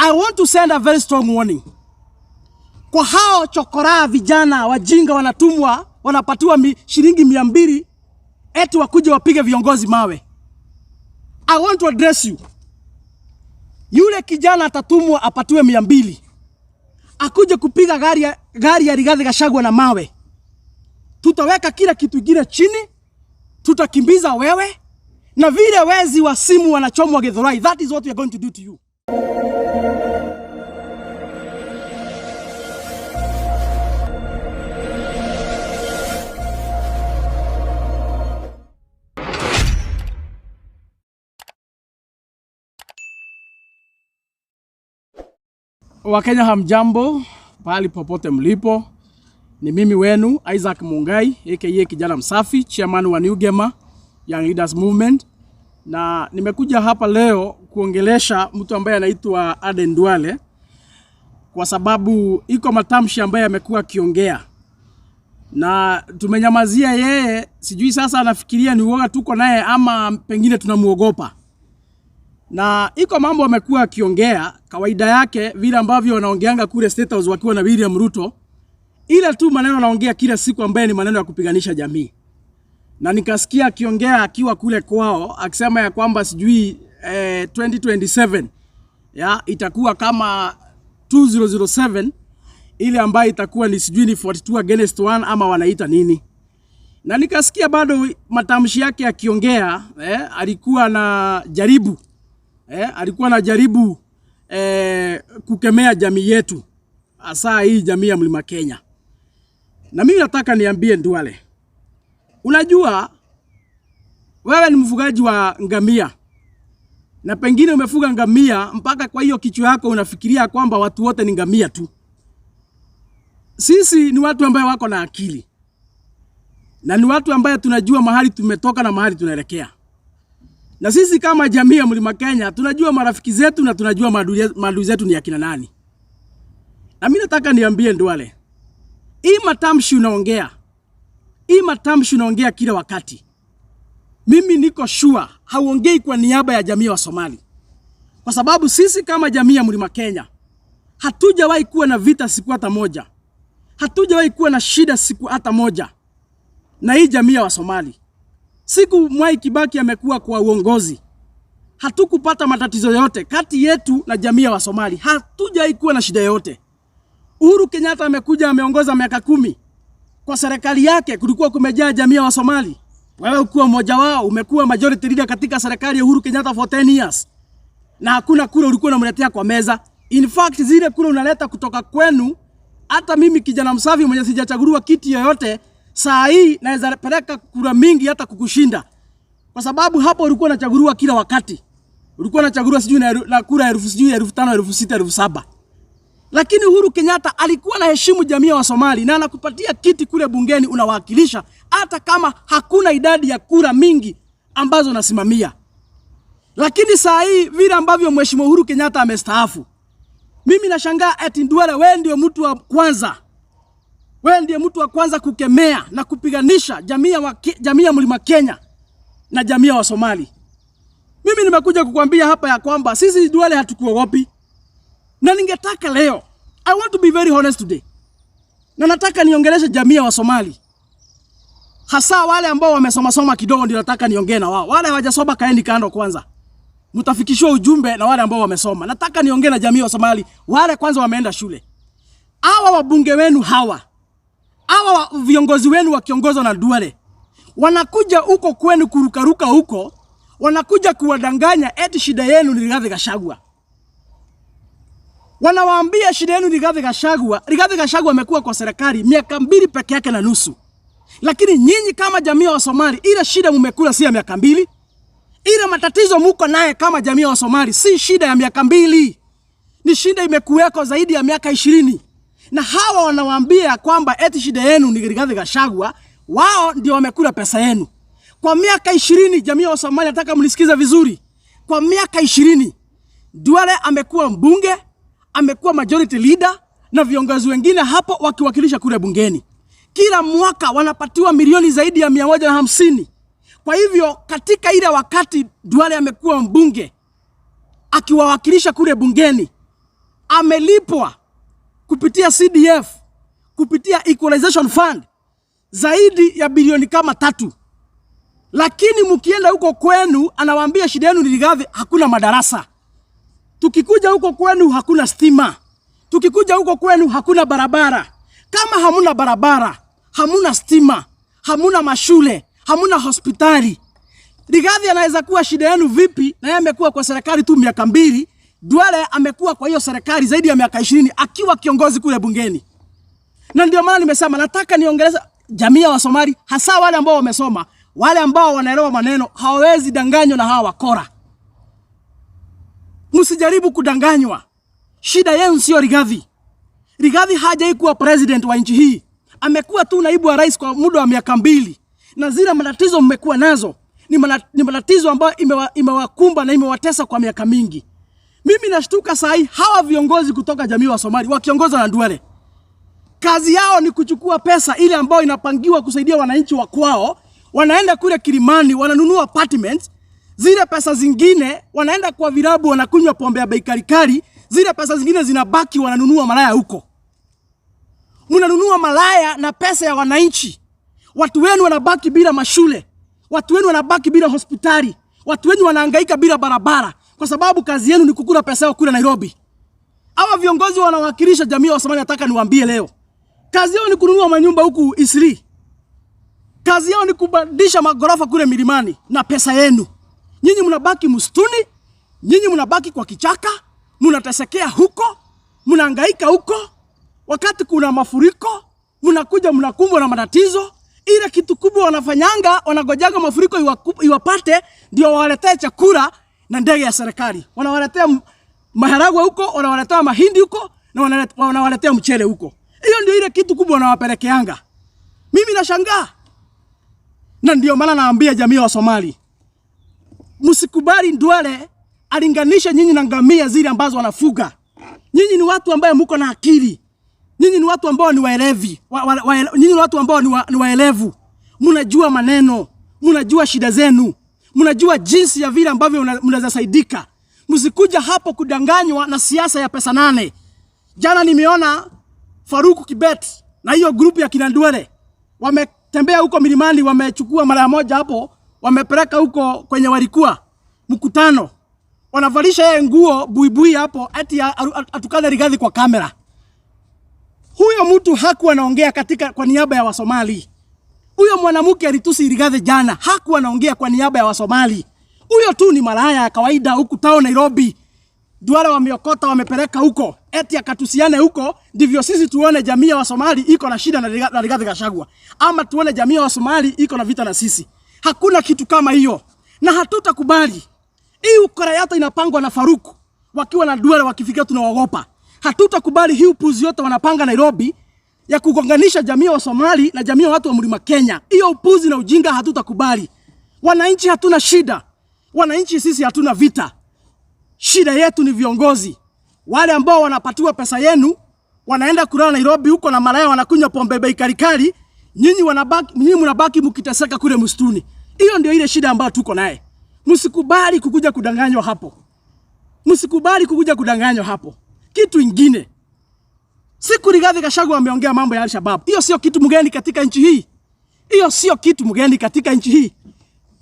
I want to send a very strong warning. Kwa hao chokora vijana wajinga wanatumwa wanapatiwa shilingi 200 eti wakuje wapige viongozi mawe. I want to address you. Yule kijana atatumwa apatiwe 200 akuje kupiga gari ya Rigathi Gachagua na mawe. Tutaweka kila kitu kingine chini, tutakimbiza wewe na vile wezi wa simu wanachomwa Githurai. That is what we are going to do to you. Wakenya hamjambo, pahali popote mlipo. Ni mimi wenu Isaac Mungai, aka kijana msafi, chairman wa New Gema Young Leaders Movement. Na nimekuja hapa leo kuongelesha mtu ambaye anaitwa Aden Duale, kwa sababu iko matamshi ambaye amekuwa akiongea. Na tumenyamazia yeye, sijui sasa anafikiria ni uoga tuko naye ama pengine tunamuogopa. Na iko mambo amekuwa akiongea kawaida yake vile ambavyo wanaongeanga kule State House wakiwa na William Ruto. Ile tu maneno anaongea kila siku ambaye ni maneno ya kupiganisha jamii. Na nikasikia akiongea akiwa kule kwao akisema ya kwamba sijui 2027 itakuwa kama 2007, ile ambayo itakuwa ni sijui ni 42 against 1 ama wanaita nini. Na nikasikia bado matamshi yake akiongea alikuwa na jaribu kukemea jamii yetu, hasa hii jamii ya Mlima Kenya. Na mimi nataka niambie Duale, unajua wewe ni mfugaji wa ngamia, na pengine umefuga ngamia mpaka kwa hiyo kichwa yako unafikiria kwamba watu wote ni ngamia tu. Sisi ni watu ambao wako na akili, na ni watu ambao tunajua mahali tumetoka na mahali tunaelekea. Na sisi kama jamii ya Mlima Kenya tunajua marafiki zetu na tunajua maadui zetu ni akina nani. Na mimi nataka niambie Duale, hii matamshi unaongea kila wakati. Mimi niko sure hauongei kwa niaba ya jamii wa Somali. Kwa sababu sisi kama jamii ya Mlima Kenya hatujawahi kuwa na vita siku hata moja. Hatujawahi kuwa na shida siku hata moja na hii jamii wa Somali. Siku Mwai Kibaki amekuwa kwa uongozi, hatukupata matatizo yote kati yetu na jamii wa Somali. Hatujawahi kuwa na shida yote. Uhuru Kenyatta amekuja ameongoza miaka 10. Kwa serikali yake kulikuwa kumejaa jamii wa Somali. Wewe ukuwa mmoja wao, umekuwa majority leader katika serikali ya Uhuru Kenyatta for 10 years. Na hakuna kura ulikuwa unamletea kwa meza. In fact zile kura unaleta kutoka kwenu, hata mimi kijana msafi mwenye sijachaguliwa kiti yoyote, saa hii naweza peleka kura mingi hata kukushinda. Kwa sababu hapo ulikuwa unachaguliwa kila wakati. Ulikuwa unachaguliwa sijui na kura 1000, 5000, 6000, 7000. Lakini Uhuru Kenyatta alikuwa na heshimu jamii wa Somali na anakupatia kiti kule bungeni unawakilisha hata kama hakuna idadi ya kura mingi ambazo unasimamia. Lakini saa hii vile ambavyo Mheshimiwa Uhuru Kenyatta amestaafu, mimi nashangaa eti Duale wewe ndio mtu wa kwanza. Wewe ndiye mtu wa kwanza kukemea na kupiganisha jamii ya Mlima Kenya na jamii wa Somali. Mimi nimekuja kukuambia hapa ya kwamba sisi Duale hatukuogopi. Na ningetaka leo, I want to be very honest today. Na nataka niongeleshe jamii wa Somali. Hasa wale ambao wamesoma kidogo ndio nataka niongee na wao. Wale hawajasoma kaeni kando kwanza. Mtafikishwa ujumbe na wale ambao wamesoma. Nataka niongee na jamii wa Somali, wale kwanza wameenda shule. Hawa wabunge wenu hawa viongozi wenu wakiongozwa na Duale, wanakuja huko kwenu kurukaruka huko, wanakuja kuwadanganya eti shida yenu ni Rigathi Gachagua. Wanawaambia shida yenu ni Rigathi Gachagua. Rigathi Gachagua amekuwa kwa serikali miaka 2 peke yake na nusu. Lakini nyinyi kama jamii wa Somali, ile shida mmekula si ya miaka 2. Ile matatizo mko naye kama jamii wa Somali si shida ya miaka 2. Ni shida imekuweko zaidi ya miaka 20. Na hawa wanawaambia kwamba eti shida yenu ni Rigathi Gachagua, wao ndio wamekula pesa yenu. Kwa miaka 20 jamii wa Somali, nataka mnisikize vizuri. Kwa miaka 20 Duale amekuwa mbunge, amekuwa majority leader na viongozi wengine hapo wakiwakilisha kule bungeni. Kila mwaka wanapatiwa milioni zaidi ya 150. Kwa hivyo katika ile wakati Duale amekuwa mbunge akiwawakilisha kule bungeni, amelipwa kupitia CDF, kupitia Equalization Fund zaidi ya bilioni kama 3. Lakini mkienda huko kwenu anawaambia shida yenu ni Rigathi, hakuna madarasa. Tukikuja huko kwenu hakuna stima. Tukikuja huko kwenu hakuna barabara. Kama hamuna barabara, hamuna stima, hamuna mashule, hamuna hospitali, Rigathi anaweza kuwa shida yenu vipi? Na yeye amekuwa kwa serikali tu miaka 2. Duale amekuwa kwa hiyo serikali zaidi ya miaka 20 akiwa kiongozi kule bungeni. Na ndio maana nimesema nataka niongeleza jamii ya Wasomali, hasa wale ambao wamesoma, wale ambao wanaelewa maneno, hawawezi danganywa na hawa wakora. Msijaribu kudanganywa. Shida yenu sio Rigathi. Rigathi hajai kuwa president wa nchi hii. Amekuwa tu naibu wa rais kwa muda wa miaka 2. Na zile matatizo mmekuwa nazo ni matatizo ambayo imewakumba na imewatesa kwa miaka mingi. Mimi nashtuka sahi hawa viongozi kutoka jamii wa Somali wakiongozwa na Duale. Kazi yao ni kuchukua pesa ile ambayo inapangiwa kusaidia wananchi wa kwao, wanaenda kule Kilimani wananunua apartments, zile pesa zingine wanaenda kwa virabu wanakunywa pombe ya bei kali, zile pesa zingine zinabaki wananunua malaya huko. Mnanunua malaya na pesa ya wananchi. Watu wenu wanabaki bila mashule, watu wenu wanabaki bila hospitali, watu wenu wanahangaika bila barabara kwa sababu kazi yenu ni kukula pesa yao kule Nairobi. Hawa viongozi wanawakilisha jamii ya Wasomali, nataka niwaambie leo. Kazi yao ni kununua manyumba huku Isli. Kazi yao ni kubadilisha magorofa kule milimani na pesa yenu. Nyinyi mnabaki msituni, nyinyi mnabaki kwa kichaka, mnatesekea huko, mnahangaika huko. Wakati kuna mafuriko, mnakuja mnakumbwa na matatizo. Ile kitu kubwa wanafanyanga, wanagojanga mafuriko iwapate ndio wawaletee chakula na ndege ya serikali. Wanawaletea maharagwe huko, wanawaletea mahindi huko, na wanawaletea mchele huko. Hiyo ndio ile kitu kubwa wanawapelekeanga. Mimi nashangaa. Na ndio maana naambia jamii wa Somali, msikubali Duale alinganisha nyinyi na ngamia zile ambazo wanafuga. Nyinyi ni watu ambao mko na akili. Nyinyi ni watu ambao ni waelevi. Nyinyi ni watu ambao ni waelevu. Mnajua maneno, mnajua shida zenu, mnajua jinsi ya vile ambavyo mnaweza saidika. Msikuja hapo kudanganywa na siasa ya pesa 8. Jana nimeona Faruku Kibet na hiyo grupu ya kina Duale wametembea huko milimani, wamechukua mara moja hapo, wamepeleka huko kwenye walikuwa mkutano. Wanavalisha yeye nguo buibui hapo ati atukane Rigathi kwa kamera. Huyo mtu hakuwa anaongea kwa niaba ya Wasomali. Huyo mwanamke alitusi Rigathi jana, hakuwa anaongea kwa niaba ya Wasomali. Huyo tu ni malaya ya kawaida huku tao Nairobi. Duale wameokota wamepeleka huko eti akatusiane huko, ndivyo sisi tuone jamii ya Wasomali iko na shida na Rigathi Gachagua, ama tuone jamii ya Wasomali iko na vita na sisi. Hakuna kitu kama hiyo na hatutakubali. Hii ukora yote inapangwa na Faruku wakiwa na Duale, wakifikia tunawaogopa. Hatutakubali hii upuzi yote wanapanga Nairobi ya kugonganisha jamii ya Wasomali na jamii ya watu wa Mlima Kenya. Hiyo upuzi na ujinga hatutakubali. Wananchi hatuna shida. Wananchi sisi hatuna vita. Shida yetu ni viongozi. Wale ambao wanapatiwa pesa yenu, wanaenda kulala Nairobi huko na malaya wanakunywa pombe bei kali, nyinyi mnabaki mkiteseka kule msituni. Hiyo ndio ile shida ambayo tuko naye. Msikubali kukuja kudanganywa hapo. Msikubali kukuja kudanganywa hapo. Kitu ingine, siku Rigathi Gachagua ameongea mambo ya Al-Shabaab. Hiyo sio kitu mgeni katika nchi hii. Hiyo sio kitu mgeni katika nchi hii.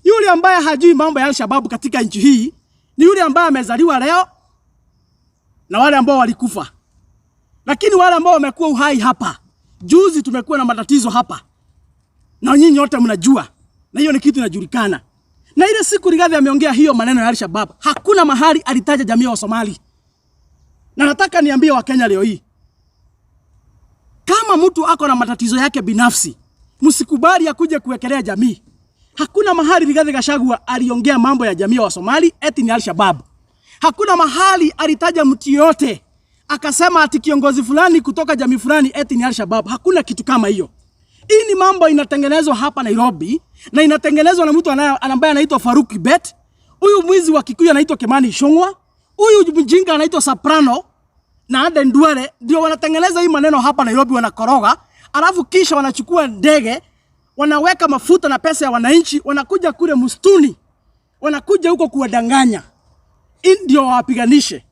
Yule ambaye hajui mambo ya Al-Shabaab katika nchi hii ni yule ambaye amezaliwa leo na wale ambao walikufa. Lakini wale ambao wamekuwa uhai hapa, juzi tumekuwa na matatizo hapa, na nyinyi wote mnajua, na hiyo ni kitu inajulikana. Na ile siku Rigathi ameongea hiyo maneno ya Al-Shabaab, hakuna mahali alitaja jamii ya Somali. Na nataka niambie Wakenya leo hii, kama mtu ako na matatizo yake binafsi, msikubali akuje kuwekelea jamii. Hakuna mahali Rigathi Gachagua aliongea mambo ya jamii wa Somali eti ni Al-Shabaab. Hakuna mahali alitaja mtu yote akasema ati kiongozi fulani kutoka jamii fulani eti ni Al-Shabaab. Hakuna kitu kama hiyo. Hii ni mambo inatengenezwa hapa Nairobi, na inatengenezwa na mtu ambaye anaitwa Faruku Kibet. Huyu mwizi wa Kikuyu anaitwa Kimani Ichung'wah. Huyu mjinga anaitwa Soprano na Aden Duale, ndio wanatengeneza hii maneno hapa Nairobi, wanakoroga, alafu kisha wanachukua ndege, wanaweka mafuta na pesa ya wananchi, wanakuja kule msituni, wanakuja huko kuwadanganya. Ndio wapiganishe.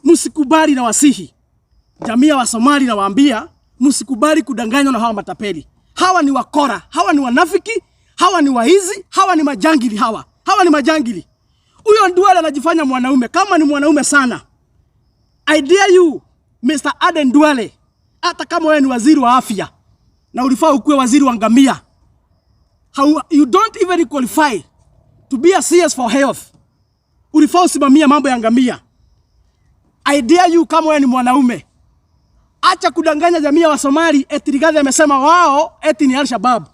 msikubali na wasihi. Jamii ya Wasomali na waambia, msikubali kudanganywa na hawa matapeli. Hawa ni wakora, hawa ni wanafiki, hawa ni waizi, hawa ni majangili hawa. Hawa ni majangili. Huyo Duale anajifanya mwanaume, kama ni mwanaume sana. I dare you, Mr. Aden Duale, hata kama wewe ni waziri wa afya na ulifaa ukuwe waziri wa ngamia. You don't even qualify to be a CS for health. Ulifaa usimamia mambo ya ngamia. I dare you, kama wewe ni mwanaume, acha kudanganya jamii ya Wasomali eti Rigathi amesema wao eti ni Al-Shabaab.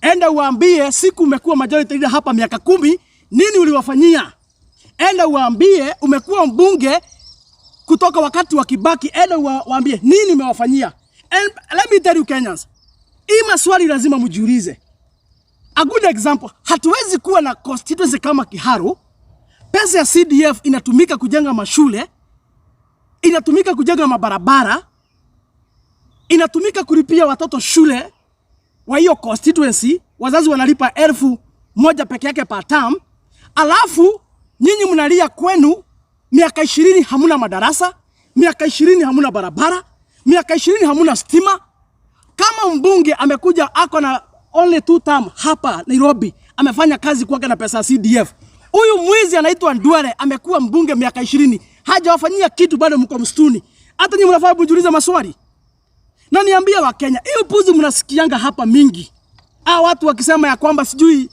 Enda uambie siku umekuwa majority leader hapa miaka 10, nini uliwafanyia? Enda uambie umekuwa mbunge kutoka wakati wa Kibaki, enda uambie nini umewafanyia? And let me tell you Kenyans, hii maswali lazima mjiulize. A good example, hatuwezi kuwa na constituency kama Kiharu. Pesa ya CDF inatumika kujenga mashule, inatumika kujenga mabarabara, inatumika kulipia watoto shule wa hiyo constituency, wazazi wanalipa 1,000 peke yake per term. Alafu nyinyi mnalia kwenu miaka 20 hamuna madarasa, miaka 20 hamuna barabara, miaka 20 hamuna stima. Kama mbunge amekuja ako na only 2 term hapa Nairobi, amefanya kazi kwake na pesa ya CDF. Huyu mwizi anaitwa Duale amekuwa mbunge miaka 20, hajawafanyia kitu, bado mko msituni. Hata nyinyi mnafaa kujiuliza maswali. Na niambia wa Kenya, hiyo puzi mnasikianga hapa mingi. Watu wakisema ya kwamba sijui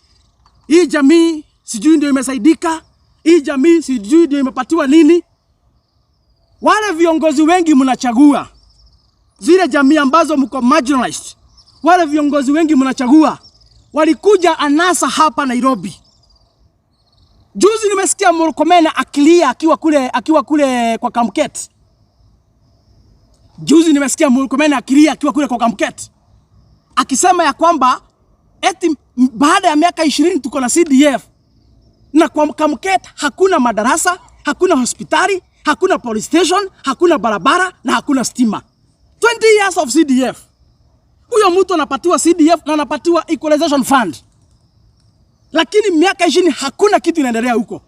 hii jamii sijui ndio imesaidika, hii jamii sijui ndio imepatiwa nini. Wale viongozi wengi mnachagua zile jamii ambazo mko marginalized. Wale viongozi wengi mnachagua walikuja anasa hapa Nairobi. Juzi nimesikia Murkomen akilia akiwa kule kwa Kamket. Juzi nimesikia Murkomen akilia akiwa kule kwa Kamket, akisema ya kwamba eti baada ya miaka 20 tuko na CDF na kwa Kamket hakuna madarasa, hakuna hospitali, hakuna police station, hakuna barabara na hakuna stima. 20 years of CDF. Huyo mtu anapatiwa CDF na anapatiwa equalization fund. Lakini miaka 20 hakuna kitu inaendelea huko.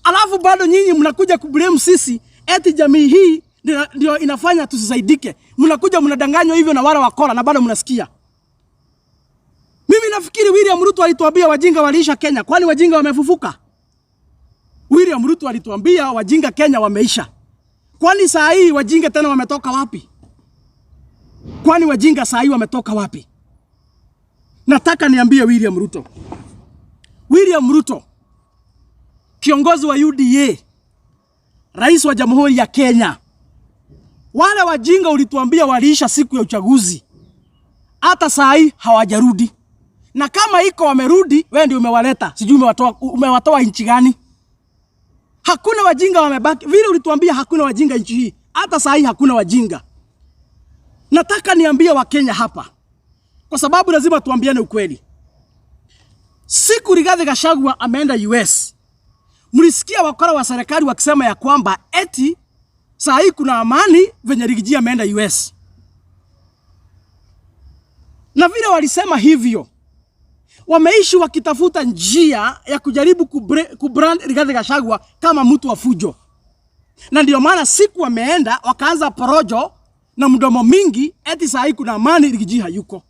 Alafu bado nyinyi mnakuja kublame sisi eti jamii hii ndio inafanya tusisaidike. Mnakuja mnadanganywa hivyo na wale wakora na bado mnasikia. Mimi nafikiri William Ruto alituambia wajinga waliisha Kenya. Kwani wajinga wamefufuka? William Ruto alituambia wajinga Kenya wameisha. Kwani saa hii wajinga tena wametoka wapi? Kwani wajinga saa hii wametoka wapi? Nataka niambie William Ruto. William Ruto, kiongozi wa UDA, rais wa Jamhuri ya Kenya. Wale wajinga ulituambia waliisha siku ya uchaguzi. Hata saa hii hawajarudi. Na kama iko wamerudi, wewe ndio umewaleta. Sijui umewatoa nchi gani? Hakuna wajinga wamebaki. Vile ulituambia hakuna wajinga nchi hii, hata saa hii hakuna wajinga. Nataka niambie wa Kenya hapa, kwa sababu lazima tuambiane ukweli. Siku Rigathi Gachagua ameenda US, mlisikia wakora wa serikali wakisema ya kwamba eti saa hii kuna amani venye Rigiji ameenda US. Na vile walisema hivyo, wameishi wakitafuta njia ya kujaribu kubrand Rigathi Gachagua kama mtu wa fujo. Na ndio maana siku wameenda wakaanza porojo na mdomo mingi eti saa hii kuna amani, Rigiji hayuko.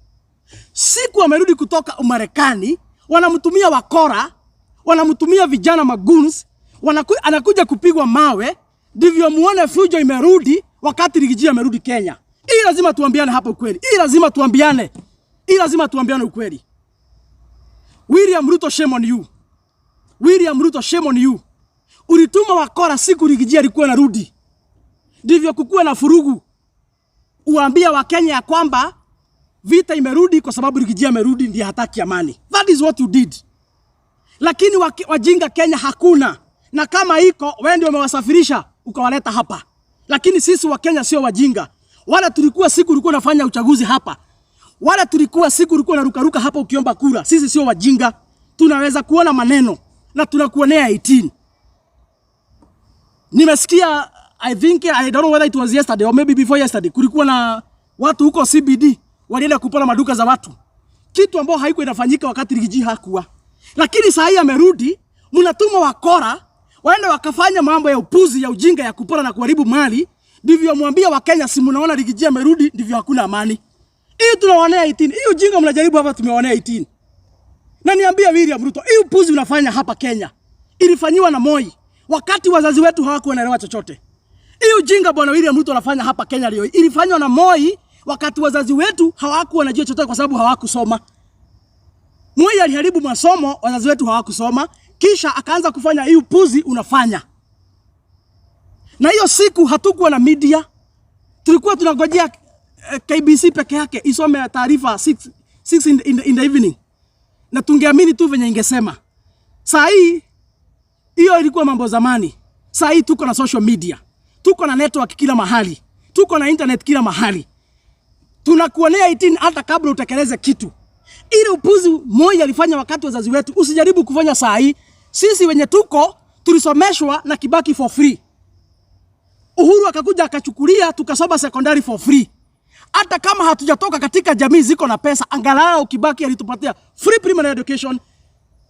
Siku wamerudi kutoka Umarekani, wanamtumia wakora, wanamtumia vijana maguns, anakuja kupigwa mawe, ndivyo muone fujo imerudi wakati Rigiji amerudi Kenya. Hii lazima tuambiane hapa ukweli. Hii lazima tuambiane. Hii lazima tuambiane ukweli. William Ruto, shame on you. William Ruto, shame on you. Ulituma wakora siku Rigiji alikuwa anarudi, ndivyo kukuwa na furugu. Uambia wa Kenya ya kwamba vita imerudi kwa sababu Rigiji amerudi, ndiye hataki amani. That is what you did. Lakini wajinga Kenya hakuna. Na kama iko, wewe ndio umewasafirisha ukawaleta hapa. Lakini sisi wa Kenya sio wajinga. Wala tulikuwa siku ulikuwa unafanya uchaguzi hapa. Wala tulikuwa siku ulikuwa unarukaruka hapa ukiomba kura. Sisi sio wajinga. Tunaweza kuona maneno na tunakuonea 18. Nimesikia, I don't know whether it was yesterday or maybe before yesterday, kulikuwa na watu huko CBD walienda kupora maduka za watu. Kitu ambao haikuwa inafanyika wakati Rigiji hakuwa. Lakini saa hii amerudi, mnatuma wakora, waende wakafanya mambo ya upuzi ya ujinga ya kupora na kuharibu mali, ndivyo mwambia wa Kenya si mnaona Rigiji amerudi, ndivyo hakuna amani. Hii tunaonea 18. Hii ujinga mnajaribu hapa tumeonea 18. Na niambia William Ruto, hii upuzi unafanya hapa Kenya ilifanywa na Moi wakati wazazi wetu hawakuwa wanaelewa chochote. Hii ujinga bwana William Ruto anafanya hapa Kenya leo ilifanywa na Moi wakati wazazi wetu hawakuwa wanajua chochote kwa sababu hawakusoma. Moi aliharibu masomo, wazazi wetu hawakusoma, kisha akaanza kufanya hii upuzi unafanya. Na hiyo siku hatukuwa na media. Tulikuwa tunangojea KBC peke yake isome taarifa 6 in the evening. Na tungeamini tu venye ingesema. Saa hii hiyo ilikuwa mambo zamani. Saa hii tuko na social media. Tuko na network kila mahali. Tuko na internet kila mahali. Tunakuonea 18 hata kabla utekeleze kitu. Ile upuzi Moi alifanya wakati wazazi wetu usijaribu kufanya saa hii. Sisi wenye tuko tulisomeshwa na Kibaki for free. Uhuru akakuja akachukulia tukasoma secondary for free. Hata kama hatujatoka katika jamii ziko na pesa, angalau Kibaki alitupatia free primary education.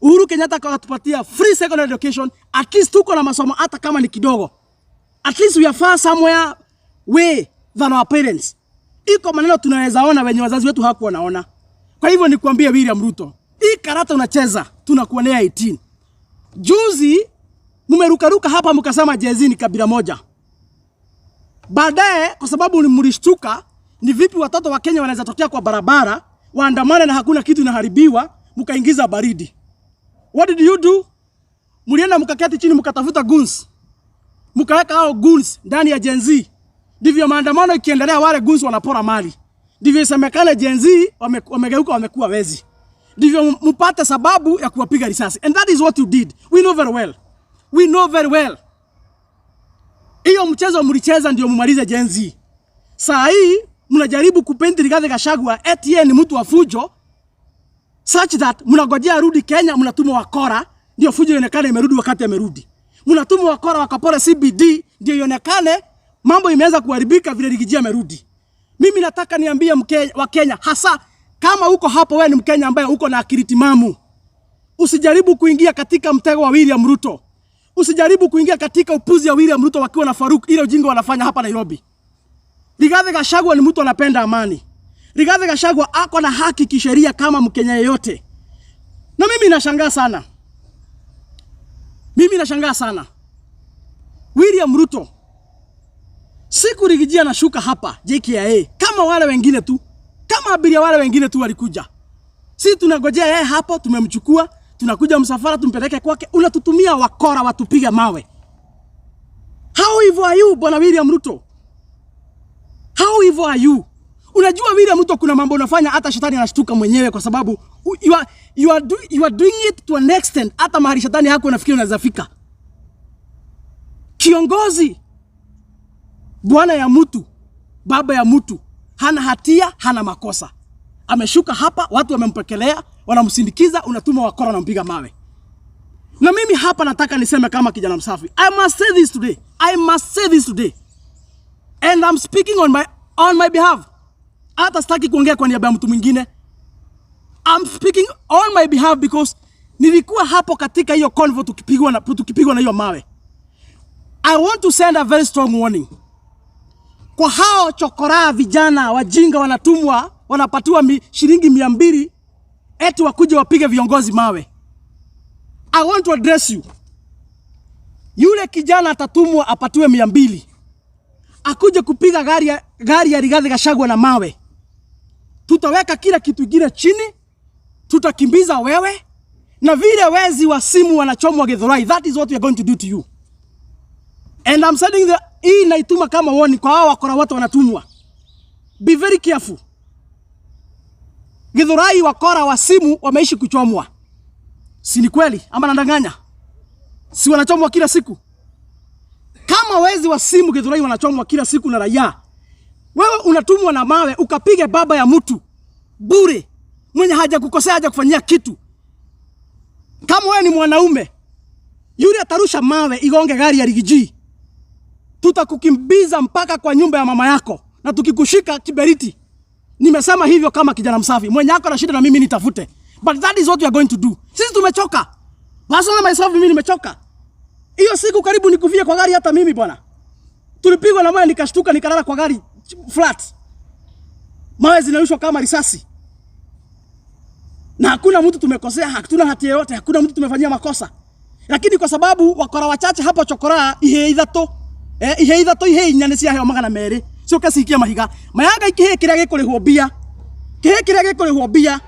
Uhuru Kenyatta akatupatia free secondary education. At least tuko na masomo hata kama ni kidogo. At least we are far somewhere way than our parents. Iko maneno tunaweza ona wenye wazazi wetu hawakuwa wanaona. Kwa hivyo nikwambie William Ruto, hii karata unacheza tunakuonea 18. Juzi mumerukaruka hapa mkasema Jay-Z ni kabila moja. Baadaye kwa sababu mlishtuka ni vipi watoto wa Kenya wanaweza tokea kwa barabara waandamane na hakuna kitu inaharibiwa, mkaingiza baridi. What did you do? Mlienda mkaketi chini mkatafuta goons. Mkaweka hao goons ndani ya Gen Z. Ndivyo maandamano ikiendelea wale goons wanapora mali. Ndivyo isemekane Gen Z wamegeuka wamekuwa wezi. Ndivyo mpate sababu ya kuwapiga risasi. And that is what you did. We know very well. We know very well. Hiyo mchezo mlicheza ndio mumalize Gen Z. Saa hii mnajaribu kupendi Rigathi Gachagua eti ni mtu wa fujo, such that mnagojea rudi Kenya, mnatuma wakora ndio fujo ionekane imerudi wakati amerudi. Mnatuma wakora wakapora CBD ndio ionekane mambo imeanza kuharibika vile Rigiji amerudi. Mimi nataka niambie wa Kenya, hasa kama uko hapo wewe ni Mkenya ambaye uko na akili timamu, usijaribu kuingia katika mtego wa William Ruto. Usijaribu kuingia katika upuzi wa William Ruto wakiwa na Faruk ile ujinga wanafanya hapa Nairobi. Rigathi Gachagua ni mtu anapenda amani. Rigathi Gachagua ako na haki kisheria kama Mkenya yeyote. Na mimi nashangaa sana. William Ruto, siku Rigiji anashuka hapa JKIA kama wale wengine tu, kama abiria wale wengine tu walikuja. Sisi tunagojea yeye hapo, tumemchukua, tunakuja msafara tumpeleke kwake, unatutumia wakora watupiga mawe. How evil are you bwana William Ruto? How evil are you? Unajua William Ruto kuna mambo unafanya hata shetani anashtuka mwenyewe kwa sababu you are doing it to an extent hata mahali shetani hako unafikiri unaweza fika. Kiongozi bwana ya mtu, baba ya mtu, hana hatia, hana makosa. Ameshuka hapa, watu wamempekelea, wanamsindikiza, unatuma wakora na mpiga mawe. Na mimi hapa nataka niseme kama kijana msafi. I must say this today. And I'm speaking on my behalf. Hata sitaki kuongea kwa niaba ya mtu mwingine. I'm speaking on my behalf because nilikuwa hapo katika hiyo convo tukipigwa na hiyo mawe. I want to send a very strong warning. Kwa hao chokora vijana wajinga wanatumwa, wanapatiwa shilingi 200 eti wakuje wapige viongozi mawe. I want to address you. Yule kijana atatumwa apatiwe 200. Akuje kupiga gari ya Rigathi Gachagua na mawe. Tutaweka kila kitu kingine chini, tutakimbiza wewe, na vile wezi wa simu wanachomwa Githurai. That is what we are going to do to you. And I'm sending hii naituma kama warning kwa hao wakora watu wanatumwa. Be very careful. Githurai wakora wa simu wameishi kuchomwa. Si ni kweli ama nadanganya? Si wanachomwa kila siku? Kama wezi wa simu Githurai wanachomwa kila siku na raia, wewe unatumwa na mawe ukapige baba ya mtu bure mwenye haja kukosea, haja kufanyia kitu. Kama wewe ni mwanaume, yule atarusha mawe igonge gari ya Rigiji, tutakukimbiza mpaka kwa nyumba ya mama yako na tukikushika kiberiti. Nimesema hivyo kama kijana msafi. Mwenye yako na shida na mimi nitafute. But that is what we are going to do. Sisi tumechoka. Personally myself mimi nimechoka. Hiyo siku karibu nikufia kwa gari hata mimi bwana. Tulipigwa na mawe nikashtuka nikalala kwa gari flat. Mawe zinarushwa kama risasi. Na hakuna mtu tumekosea, hatuna hatia yote, hakuna mtu tumefanyia makosa. Lakini kwa sababu wakora wachache hapo chokora ihe ithato ihe inyane cia heo magana mere. Sio kasikia mahiga. Mayaga ikihe kiria gikurihwo bia. Kihe kiria gikurihwo bia.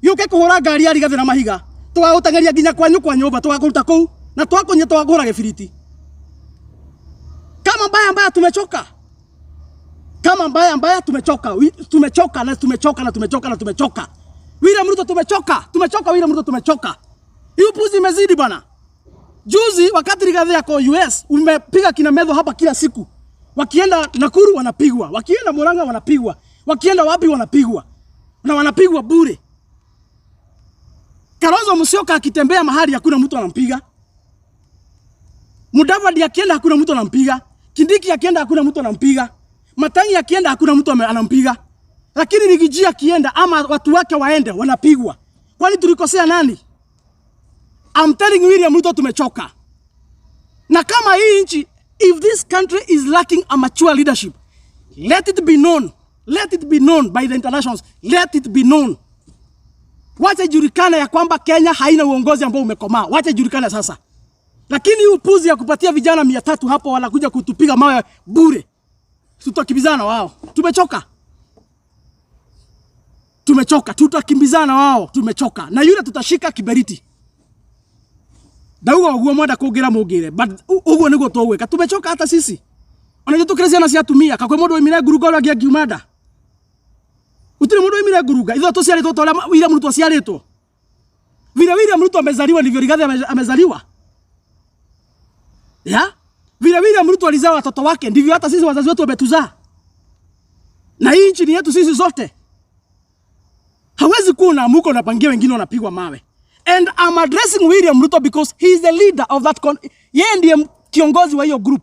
Yuke kuhura ngari ari gathira mahiga. Twagutangeria nginya kwanyu kwa nyumba twakuruta kuu na twakunya twagura gibiriti. Kama mbaya tumechoka. Kama mbaya tumechoka. Tumechoka na tumechoka na tumechoka na tumechoka. William Ruto tumechoka. Tumechoka William Ruto tumechoka. Hiyo puzi imezidi bwana. Juzi wakati Rigathi yako US umepiga kina Medho hapa kila siku. Wakienda Nakuru wanapigwa, wakienda Murang'a wanapigwa, wakienda wapi wanapigwa. Na wanapigwa bure. Kalonzo Musyoka akitembea mahali hakuna mtu anampiga. Mudavadi akienda hakuna mtu anampiga. Kindiki akienda hakuna mtu anampiga. Matangi akienda hakuna mtu anampiga. Lakini Rigiji akienda ama watu wake waende wanapigwa. Kwani tulikosea nani? I'm telling William Ruto tumechoka. Na kama hii nchi, if this country is lacking a mature leadership, let it be known. Let it be known by the internationals. Let it be known. Wacha julikana ya kwamba Kenya haina uongozi ambao umekomaa. Wacha julikana sasa. Lakini upuzi ya kupatia vijana 300 hapo wanakuja kutupiga mawe bure. Tutakibizana wao. Tumechoka. Tumechoka. Tutakimbizana wao. Tumechoka. Na yule tutashika kiberiti. Dauga huo mwada kugira mugire. But ugo niguo twogweka. Tumechoka hata sisi. Ona tukirecia na cia tumia. Kakwe mundu imire guruga ora giumada. Utire mundu imire guruga. Itho tuciaritwo toria William Ruto aciaritwo. Vile William Ruto amezaliwa ndivyo Rigathi amezaliwa. Ya? Vile William Ruto alizaa watoto wake ndivyo hata sisi wazazi wetu wametuzaa. Na hii nchi ni yetu sisi zote. Hawezi kuwa na muko na pangia wengine wanapigwa mawe. And I'm addressing William Ruto because he is the leader of that yeye ndiye kiongozi wa hiyo group.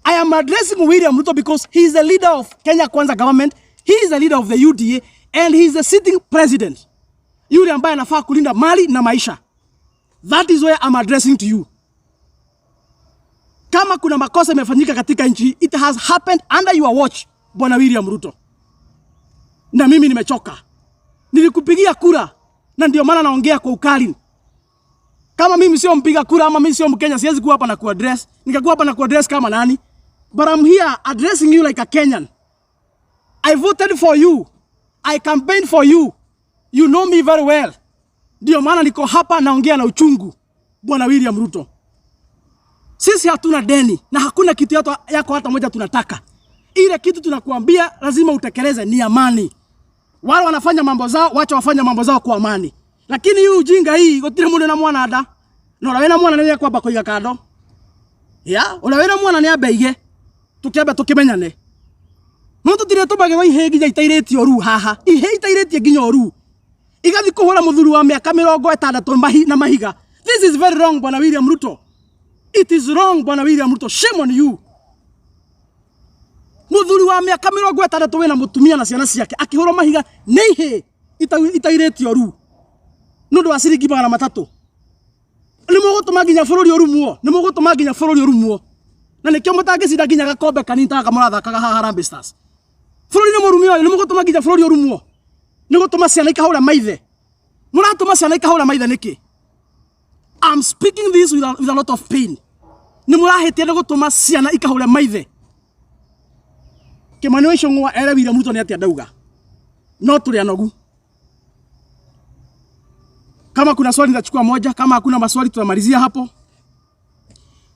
I am addressing William Ruto because he is the leader of Kenya Kwanza government, he is the leader of the UDA and he is the sitting president. Yule ambaye anafaa kulinda mali na maisha. That is where I'm addressing to you. Kama kuna makosa imefanyika katika nchi, it has happened under your watch, Bwana William Ruto. Na mimi nimechoka. Nilikupigia kura na ndio maana naongea kwa ukali. Kama mimi sio mpiga kura ama mimi sio Mkenya siwezi kuwa hapa na kuaddress. Nikakuwa hapa na kuaddress kama nani? But I'm here addressing you like a Kenyan. I voted for you. I campaigned for you. You know me very well. Ndio maana niko hapa naongea na uchungu, Bwana William Ruto. Sisi hatuna deni na hakuna kitu yako hata moja tunataka. Ile kitu tunakuambia lazima utekeleze ni amani. Wale wanafanya mambo zao, wacha wafanya mambo zao kwa amani. Lakini hii ujinga hii, gotire mundu na mwana ada. Na urawe mwana ni yakwa bako igakado. Ya, urawe mwana ni abeige. Tukiamba tukimenyane. No tutire tubage wa ihe nginya itaireti oru haha. Ihe itaireti nginya oru. Igathi kuhura muthuru wa miaka 60 na mahiga. This is very wrong, Bwana William Ruto. It is wrong, Bwana William Ruto. Shame on you. Muthuri wa miaka 60 wena mutumia na ciana ciake akihura mahiga neihe itaireti oru. Nundu wa ciringi 300. Ni mugutuma nginya bururi oru muo. Ni mugutuma nginya bururi oru muo. Na nikio mutangicida nginya gakombe kanita kamurathakaga haha Harambee Stars. Bururi ni murumio ni mugutuma nginya bururi oru muo. Ni gutuma ciana ikahura maithe. Muratuma ciana ikahura maithe niki? I'm speaking this with a lot of pain. Ni murahitie ni gutuma ciana ikahura maithe. Kimani wa Icũng'wa ere William Ruto ni atia ndauga. No tuli anogu. Kama kuna swali nitachukua moja, kama hakuna maswali tutamalizia hapo.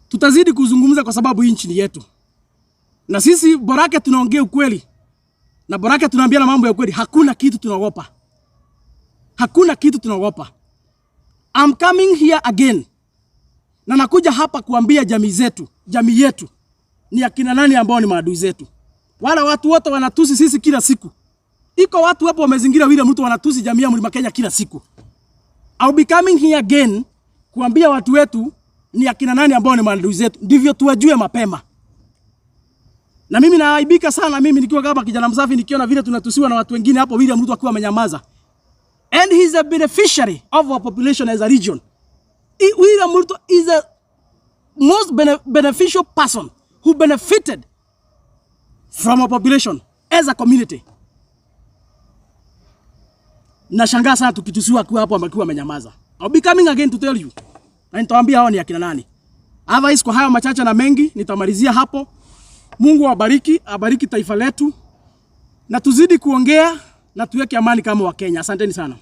Tutazidi kuzungumza kwa sababu hii nchi ni yetu. Na sisi borake tunaongea ukweli. Na borake tunaambia mambo ya ukweli, hakuna kitu tunaogopa. Hakuna kitu tunaogopa. I'm coming here again. Na nakuja hapa kuambia jamii yetu ni akina nani ambao ni maadui zetu. Wala watu wote wanatusi sisi kila siku. Iko watu hapo wamezingira William Ruto wanatusi jamii ya Mlima Kenya kila siku. I'll be coming here again kuambia watu wetu ni akina nani ambao ni maadui zetu. Ndivyo tuwajue mapema. Na mimi naaibika sana mimi nikiwa kama kijana msafi nikiona vile tunatusiwa na watu wengine hapo William Ruto akiwa amenyamaza. And he's a beneficiary of our population as a region. William Ruto is a most beneficial person who benefited from a population as a community. Nashangaa sana tukitusiwa kwa hapo ambakiwa amenyamaza. I'll be coming again to tell you. Na nitawaambia hao ni akina nani. Otherwise kwa haya machache na mengi nitamalizia hapo. Mungu awabariki, abariki taifa letu. Na tuzidi kuongea na tuweke amani kama Wakenya. Asanteni sana.